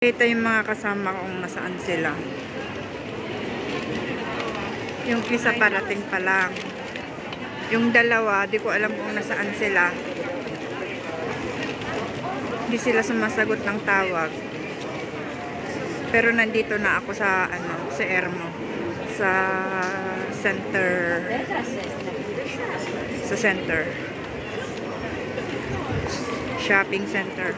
Ito yung mga kasama kong nasaan sila. Yung isa parating pa lang. Yung dalawa, di ko alam kung nasaan sila. Hindi sila sumasagot ng tawag. Pero nandito na ako sa sa Ermo, sa center. Sa center. Shopping center.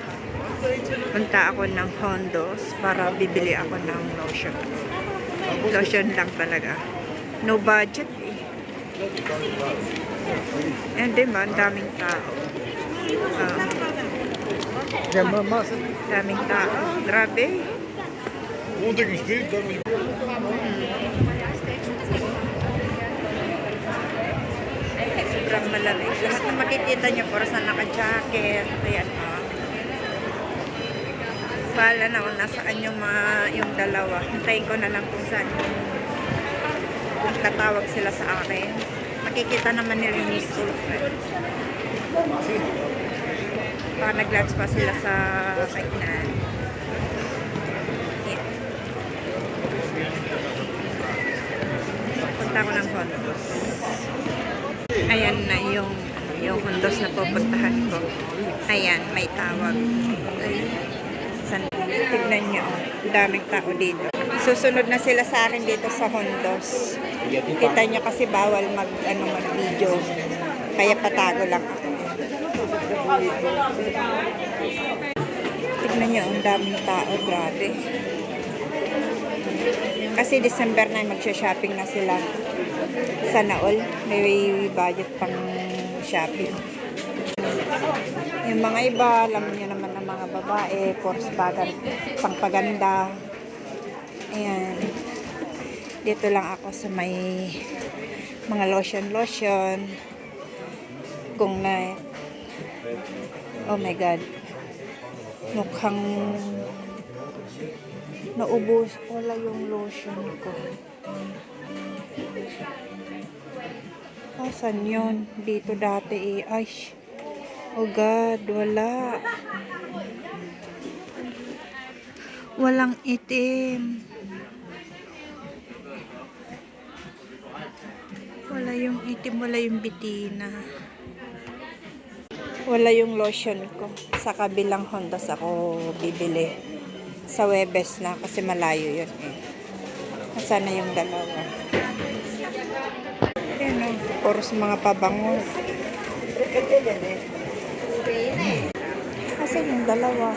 Punta ako ng Hondos para bibili ako ng lotion. Lotion lang talaga. No budget eh. And diba, ang daming tao. Daming tao. Grabe. Sobrang malamig. Lahat na makikita niyo, puro sa naka-jacket. Ayan Pala na kung nasaan yung dalawa. Hintayin ko na lang kung saan kung tatawag sila sa akin. Makikita naman nila yung school friend. Baka nag-lunch pa sila sa kainan. Yeah. Punta ko ng Hondos. Ayan na yung Hondos na pupuntahan ko. Ayan, may tawag. Tignan nyo, daming tao dito. Susunod na sila sa akin dito sa Hondos. Kita nyo kasi bawal mag-video. Kaya patago lang ako. Tignan nyo, ang daming tao, grabe. Kasi December na magsha-shopping na sila. Sana all, may budget pang shopping. Yung mga iba, alam niyo naman ang mga babae, purs bagan, pangpaganda. Ayan. Dito lang ako sa may mga lotion. Kung na, oh my God. Mukhang naubos. Wala yung lotion ko. Saan yun? Dito dati eh. Ay, oh God, wala. Walang itim. Wala yung itim, wala yung bitina. Wala yung lotion ko. Sa kabilang Hondos ako bibili. Sa Webes na kasi malayo yun eh. Nasaan na yung dalawa? Ayan o, puro sa mga pabango. Kasi yung dalawa.